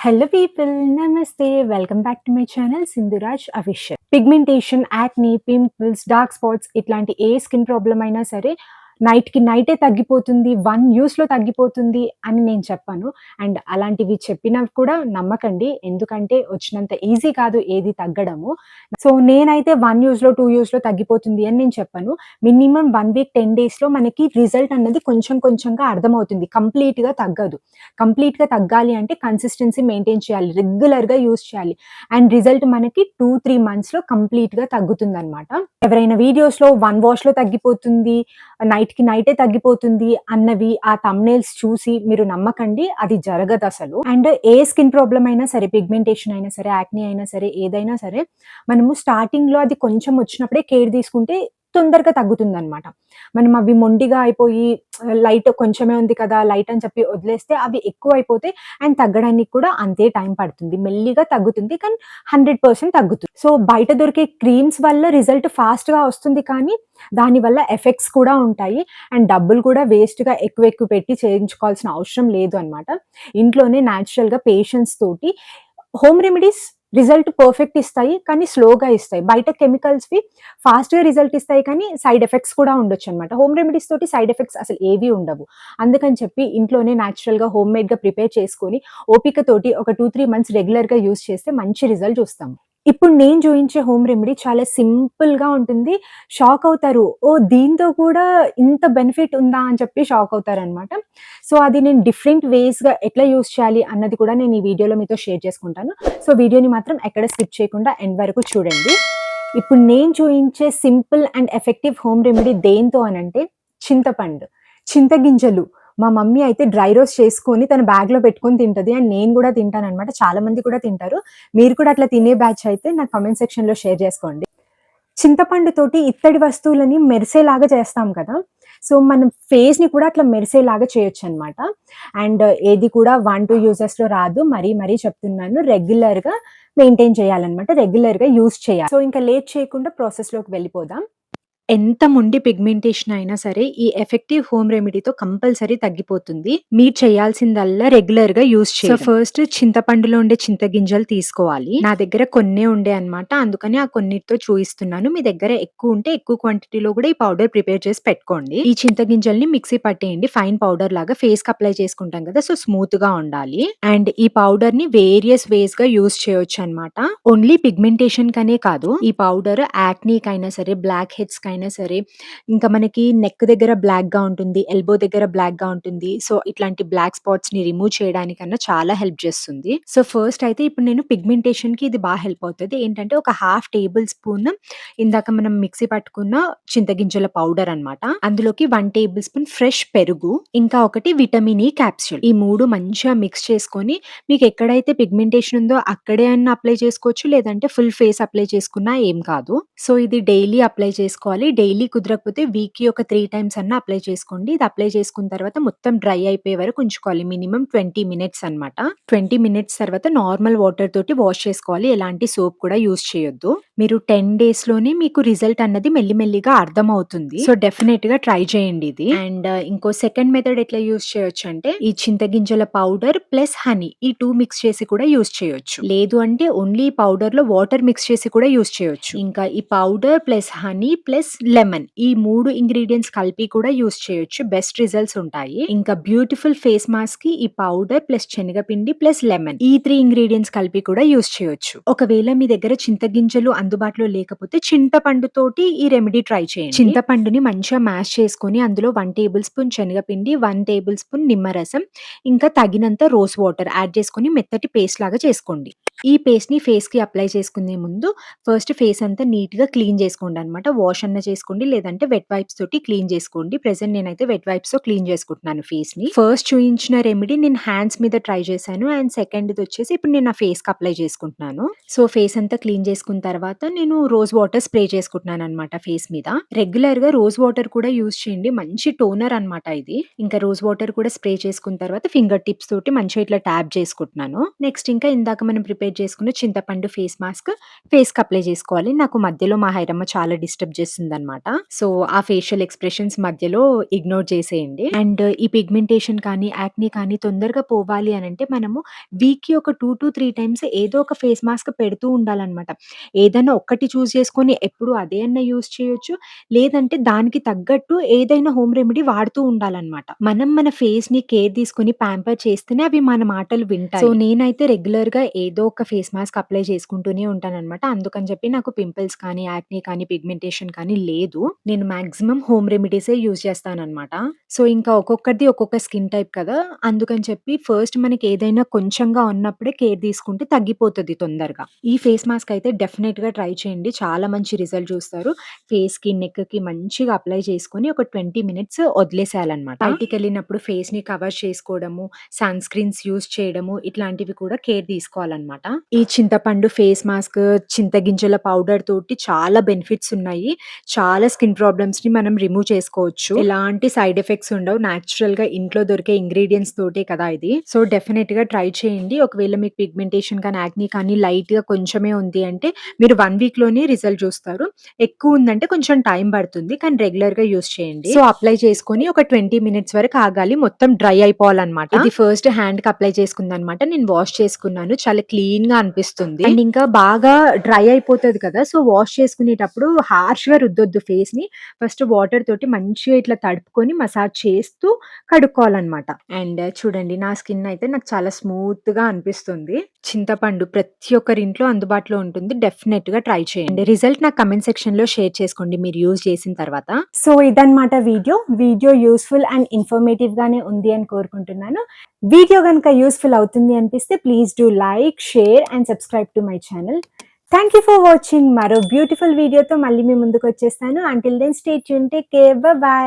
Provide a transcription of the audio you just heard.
Hello people, namaste. Welcome back to my channel Sindhuraj Official. Pigmentation, acne, pimples, dark spots ఇట్లాంటి ఏ skin problem అయినా సరే నైట్‌కి నైటే తగ్గిపోతుంది. 1 యూజ్‌లో తగ్గిపోతుంది అని నేను చెప్పను. అండ్ అలాంటివి చెప్పినా కూడా నమ్మకండి. ఎందుకంటే వచ్చినంత ఈజీ కాదు ఏది తగ్గడము. సో నేనైతే 1 యూజ్‌లో, 2 యూజ్‌లో తగ్గిపోతుంది అని నేను చెప్పను. మినిమమ్ 1 వీక్ 10 డేస్‌లో మనకి రిజల్ట్ అన్నది కొంచెం కొంచెంగా అర్థమవుతుంది. కంప్లీట్‌గా తగ్గదు. కంప్లీట్‌గా తగ్గాలి అంటే కన్సిస్టెన్సీ మెయింటైన్ చేయాలి. రెగ్యులర్‌గా యూజ్ చేయాలి. అండ్ రిజల్ట్ మనకి 2, 3 మంత్స్‌లో కంప్లీట్‌గా తగ్గుతుందనమాట. ఎవరైనా వీడియోస్‌లో 1 వాష్‌లో తగ్గిపోతుంది, నైట్‌కి నైటే తగ్గిపోతుంది అన్నవి ఆ థంబ్‌నెయిల్స్ చూసి మీరు నమ్మకండి. అది జరగదసలు. అండ్ ఏ స్కిన్ ప్రాబ్లమ్ అయినా సరే, పిగ్మెంటేషన్ అయినా సరే, యాక్నే అయినా సరే, ఏదైనా సరే మనము స్టార్టింగ్‌లో అది కొంచెం వచ్చినప్పుడే కేర్ తీసుకుంటే తొందరగా తగ్గుతుందనమాట. మనం అవి మొండిగా అయిపోయి లైట్ కొంచెమే ఉంది కదా! లైట్ అని చెప్పి వదిలేస్తే అవి ఎక్కువైపోతాయి. అండ్ తగ్గడానికి కూడా అంతే టైం పడుతుంది. మెల్లిగా తగ్గుతుంది. కానీ 100% తగ్గుతుంది. సో, బయట దొరికే క్రీమ్స్ వల్ల రిజల్ట్ ఫాస్ట్‌గా వస్తుంది కానీ, దానివల్ల ఎఫెక్ట్స్ కూడా ఉంటాయి. అండ్ డబ్బులు కూడా వేస్ట్‌గా ఎక్కువ ఎక్కువ పెట్టి చేయించుకోవాల్సిన అవసరం లేదు అనమాట. ఇంట్లోనే నేచురల్‌గా పేషెన్స్ తోటి హోమ్ రెమెడీస్ రిజల్ట్ పర్ఫెక్ట్ ఇస్తాయి. కానీ స్లోగా ఇస్తాయి. బయట కెమికల్స్‌వి ఫాస్ట్‌గా రిజల్ట్ ఇస్తాయి కానీ సైడ్ ఎఫెక్ట్స్ కూడా ఉండొచ్చనమాట. హోమ్ రెమెడీస్ తోటి సైడ్ ఎఫెక్ట్స్ అసలు ఏవి ఉండవు. అందుకని చెప్పి ఇంట్లోనే నేచురల్‌గా హోమ్‌మేడ్‌గా ప్రిపేర్ చేసుకొని ఓపికతోటి ఒక 2, 3 మంత్స్ రెగ్యులర్‌గా యూజ్ చేస్తే మంచి రిజల్ట్ చూస్తాం. ఇప్పుడు నేను చూయించే హోమ్ రెమెడీ చాలా సింపుల్‌గా ఉంటుంది. షాక్ అవుతారు. ఓహ్! దీంతో కూడా ఇంత బెనిఫిట్ ఉందా అని చెప్పి షాక్ అవుతారనమాట. సో, అది నేను డిఫరెంట్ వేస్‌గా ఎట్లా యూజ్ చేయాలి అన్నది కూడా నేను ఈ వీడియోలో మీతో షేర్ చేసుకుంటాను. సో, వీడియోని మాత్రం ఎక్కడ స్కిప్ చేయకుండా ఎండ్ వరకు చూడండి. ఇప్పుడు నేను చూయించే simple and effective home remedy దేనితో అనంటే చింతపండు. చింతగింజలు. మా మమ్మీ అయితే డ్రై రోస్ట్ చేసుకొని తన బ్యాగ్‌లో పెట్టుకొని తింటది. అండ్ నేను గూడా తింటాననమాట. చాలా మంది కూడా తింటారు. మీరు కూడా అట్లా తినే బ్యాచ్ అయితే నాకు కామెంట్ సెక్షన్‌లో షేర్ చేసుకోండి. చింతపండుతోటి ఇత్తడి వస్తువులని మెరిసేలాగా చేస్తాం కదా! సో, మనం ఫేస్‌ని కూడా అట్లా మెరిసేలాగా చేయొచ్చనమాట. అండ్ ఏది కూడా 1, 2 యూజెస్‌లో రాదు. మరీ మరీ చెప్తున్నాను. రెగ్యులర్‌గా మెయింటైన్ చేయాలనమాట. రెగ్యులర్‌గా యూజ్ చేయాలి. సో, ఇంకా లేట్ చేయకుండా ప్రాసెస్‌లోకి వెళ్ళిపోదాం. ఎంత మొండి పిగ్మెంటేషన్ అయినా సరే, ఈ ఎఫెక్టివ్ హోమ్ రెమెడీతో కంపల్సరీ తగ్గిపోతుంది. మీరు చేయాల్సిందల్లా రెగ్యులర్‌గా యూజ్ చేయడం. సో, ఫస్ట్ చింతపండులో ఉండే చింతగింజలు తీసుకోవాలి. నా దగ్గర కొన్నే ఉండే అన్నమాట. అందుకని ఆ కొన్నిటితో చూయిస్తున్నాను. మీ దగ్గర ఎక్కువ ఉంటే ఎక్కువ క్వాంటిటీలో కూడా ఈ పౌడర్ ప్రిపేర్ చేసి పెట్టుకోండి. ఈ చింతగింజల్ని మిక్సీ పట్టేయండి. ఫైన్ పౌడర్ లాగా ఫేస్‌కి అప్లై చేసుకుంటాం కదా! సో, స్మూత్‌గా ఉండాలి. అండ్ ఈ పౌడర్‌ని వేరియస్ వేస్‌గా యూజ్ చేయొచ్చన్నమాట. ఓన్లీ పిగ్మెంటేషన్‌కనే కాదు. ఈ పౌడర్ యాక్నీకైనా సరే, బ్లాక్ హెడ్స్‌కైనా సరే, ఇంకా మనకి నెక్ దగ్గర బ్లాక్‌గా ఉంటుంది. ఎల్బో దగ్గర బ్లాక్‌గా ఉంటుంది. సో, ఇట్లాంటి బ్లాక్ స్పాట్స్‌ని రిమూవ్ చేయడానికన్నా చాలా హెల్ప్ చేస్తుంది. సో, ఫస్ట్ అయితే ఇప్పుడు నేను పిగ్మెంటేషన్‌కి ఇది హెల్ప్ అవుతది. ఏంటంటే ఒక హాఫ్ టేబుల్ స్పూన్ ఇందాక మనం మిక్సీ పట్టుకున్న చింతగింజల పౌడర్ అన్నమాట. అందులోకి 1 టేబుల్ స్పూన్ ఫ్రెష్ పెరుగు, ఇంకా ఒకటి విటమిన్ ఇ క్యాప్సూల్. ఈ 3 మంచిగా మిక్స్ చేసుకొని మీకు ఎక్కడైతే పిగ్మెంటేషన్ ఉందో అక్కడే అన్నా అప్లై చేసుకోవచ్చు. లేదంటే ఫుల్ ఫేస్ అప్లై చేసుకున్నా ఏం కాదు. సో, ఇది డైలీ అప్లై చేసుకోవాలి. డైలీ కుదరకపోతే వీక్‌కి ఒక 3 టైమ్స్ అన్నా అప్లై చేసుకోండి. ఇది అప్లై చేసుకున్న తర్వాత మొత్తం డ్రై అయిపోయే వరకు ఉంచుకోవాలి. మినిమమ్ 20 మినిట్స్ అన్నమాట. 20 మినిట్స్ తర్వాత నార్మల్ వాటర్ తోటి వాష్ చేసుకోవాలి. ఎలాంటి సోప్ కూడా యూజ్ చేయొద్దు. మీరు 10 డేస్‌లోనే మీకు రిజల్ట్ అన్నది మెల్లిమెల్లిగా అర్థమవుతుంది. సో, డెఫినెట్‌గా ట్రై చేయండి ఇది. అండ్ ఇంకో సెకండ్ మెథడ్ ఎట్లా యూజ్ చేయొచ్చంటే ఈ చింతగింజల పౌడర్ ప్లస్ హనీ ఈ 2 మిక్స్ చేసి కూడా యూజ్ చేయొచ్చు. లేదు అంటే ఓన్లీ పౌడర్‌లో వాటర్ మిక్స్ చేసి కూడా యూజ్ చేయొచ్చు. ఇంకా ఈ powder plus honey plus lemon ఈ 3 ఇంగ్రీడియెంట్స్ కలిపి కూడా యూజ్ చేయొచ్చు. బెస్ట్ రిజల్ట్స్ ఉంటాయి. ఇంకా బ్యూటిఫుల్ ఫేస్ మాస్క్‌కి ఈ పౌడర్ ప్లస్ శనగపిండి ప్లస్ లెమన్ ఈ 3 ఇంగ్రీడియెంట్స్ కలిపి కూడా యూజ్ చేయొచ్చు. ఒకవేళ మీ దగ్గర చింతగింజలు అందుబాటులో లేకపోతే చింతపండుతోటి ఈ రెమెడీ ట్రై చేయండి. చింతపండుని మంచిగా మ్యాష్ చేసుకొని అందులో 1 టేబుల్ స్పూన్ శనగపిండి, 1 టేబుల్ స్పూన్ నిమ్మరసం, ఇంకా తగినంత రోజ్ వాటర్ యాడ్ చేసుకొని మెత్తటి పేస్ట్ లాగా చేసుకోండి. ఈ పేస్ట్‌ని ఫేస్‌కి అప్లై చేసుకునే ముందు ఫస్ట్ ఫేస్ అంతా నీట్‌గా క్లీన్ చేసుకోండనమాట. వాష్ అన్నా చేసుకోండి. లేదంటే వెట్ వైప్స్ తోటి క్లీన్ చేసుకోండి. ప్రెజెంట్ నేనైతే వెట్ వైప్స్‌తో క్లీన్ చేసుకుంటున్నాను ఫేస్‌ని. ఫస్ట్ చూయించిన రెమెడీ నేను హ్యాండ్స్ మీద ట్రై చేశాను. అండ్ సెకండ్‌దొచ్చేసి ఇప్పుడు నేను నా ఫేస్‌కి అప్లై చేసుకుంటున్నాను. సో, ఫేస్ అంతా క్లీన్ చేసుకున్న తర్వాత నేను రోజ్ వాటర్ స్ప్రే చేసుకుంటున్నాననమాట ఫేస్ మీద. రెగ్యులర్‌గా రోజ్ వాటర్ కూడా యూజ్ చేయండి. మంచి టోనర్ అనమాట ఇది. ఇంకా రోజ్ వాటర్ కూడా స్ప్రే చేసుకున్న తర్వాత ఫింగర్ టిప్స్ తోటి మంచిగా ఇట్లా ట్యాప్ చేసుకుంటున్నాను. నెక్స్ట్ ఇంకా ఇందాక మనం ప్రిపేర్ చేసుకున్న చింతపండు ఫేస్ మాస్క్ ఫేస్‌కి అప్లై చేసుకోవాలి. నాకు మధ్యలో మా హైరమ్మ చాలా డిస్టర్బ్ చేస్తుంది ఉంటుందన్నమాట. సో, ఆ ఫేషియల్ ఎక్స్‌ప్రెషన్స్ మధ్యలో ఇగ్నోర్ చేసేయండి. అండ్ ఈ పిగ్మెంటేషన్ కానీ, యాక్నే కానీ తొందరగా పోవాలి అనంటే మనము వీక్‌కి ఒక 2-3 టైమ్స్ ఏదో ఒక ఫేస్ మాస్క్ పెడుతూ ఉండాలన్నమాట. ఏదైనా ఒక్కటి చూజ్ చేసుకొని ఎప్పుడు అదే అన్నా యూజ్ చేయొచ్చు. లేదంటే దానికి తగ్గట్టు ఏదైనా హోమ్ రెమెడీ వాడుతూ ఉండాలన్నమాట. మనం మన ఫేస్‌ని కేర్ తీసుకొని ప్యాంపర్ చేస్తేనే అవి మన మాటలు వింటాయి. సో, నేనైతే రెగ్యులర్‌గా ఏదో ఒక ఫేస్ మాస్క్ అప్లై చేసుకుంటూనే ఉంటానన్నమాట. అందుకని చెప్పి నాకు పింపుల్స్ కానీ, యాక్నే కానీ, పిగ్మెంటేషన్ కానీ లేదు. నేను మాక్సిమం హోమ్ రెమెడీసే యూజ్ చేస్తానన్నమాట. సో, ఇంకా ఒక్కొక్కరిది ఒక్కొక్క స్కిన్ టైప్ కదా! అందుకని చెప్పి ఫస్ట్ మనకి ఏదైనా కొంచెంగా ఉన్నప్పుడే కేర్ తీసుకుంటే తగ్గిపోతది తొందరగా. ఈ ఫేస్ మాస్క్ అయితే డెఫినిట్‌గా ట్రై చేయండి. చాలా మంచి రిజల్ట్ చూస్తారు. ఫేస్‌కి, నెక్‌కి మంచిగా అప్లై చేసుకొని ఒక 20 మినిట్స్ వదిలేసేయాలన్నమాట. బయటికెళ్ళినప్పుడు ఫేస్‌ని కవర్ చేసుకోవడము, సన్ స్క్రీన్స్ యూజ్ చేయడము ఇట్లాంటివి కూడా కేర్ తీసుకోవాలన్నమాట. ఈ చింతపండు ఫేస్ మాస్క్, చింతగింజల పౌడర్ తోటి చాలా బెనిఫిట్స్ ఉన్నాయి. చాలా స్కిన్ ప్రాబ్లమ్స్‌ని మనం రిమూవ్ చేసుకోవచ్చు. ఎలాంటి సైడ్ ఎఫెక్ట్స్ ఉండవు. నేచురల్‌గా ఇంట్లో దొరికే ఇంగ్రీడియెంట్స్ తోటే కదా ఇది. సో, డెఫినిట్‌గా ట్రై చేయండి. ఒకవేళ మీకు పిగ్మెంటేషన్ కానీ, యాక్నే కానీ లైట్‌గా కొంచెమే ఉంది అంటే మీరు 1 వీక్‌లోనే రిజల్ట్ చూస్తారు. ఎక్కువ ఉందంటే కొంచెం టైం పడుతుంది. కానీ రెగ్యులర్‌గా యూజ్ చేయండి. సో, అప్లై చేసుకొని ఒక 20 మినిట్స్ వరకు ఆగాలి. మొత్తం డ్రై అయిపోవాలన్నమాట. ఇది ఫస్ట్ హ్యాండ్‌కి అప్లై చేసుకుందన్నమాట. నేను వాష్ చేసుకున్నాను. చాలా క్లీన్‌గా అనిపిస్తుంది. అండ్ ఇంకా బాగా డ్రై అయిపోతది కదా! సో, వాష్ చేసుకునేటప్పుడు హార్ష్‌గా రుద్దొద్దు ఫేస్‌ని. ఫస్ట్ వాటర్ తోటి మంచిగా ఇట్లా తడుపుకొని మసాజ్ చేస్తూ కడుక్కోవాలన్నమాట. అండ్ చూడండి నా స్కిన్ అయితే నాకు చాలా స్మూత్‌గా అనిపిస్తుంది. చింతపండు ప్రతి ఒక్కరి ఇంట్లో అందుబాటులో ఉంటుంది. డెఫినిట్‌గా ట్రై చేయండి. రిజల్ట్ నాకు కామెంట్ సెక్షన్‌లో షేర్ చేసుకోండి మీరు యూజ్ చేసిన తర్వాత. సో, ఇదన్నమాట video. Video useful and informative గానే ఉంది అని కోరుకుంటున్నాను. వీడియో గనుక యూజ్‌ఫుల్ అవుతుంది అనిపిస్తే please do like, share and subscribe to my channel. Thank you for watching. మరో బ్యూటిఫుల్ వీడియోతో మళ్ళీ మీ ముందుకొచ్చేస్తాను. Until then stay tuned. Take care. Bye by.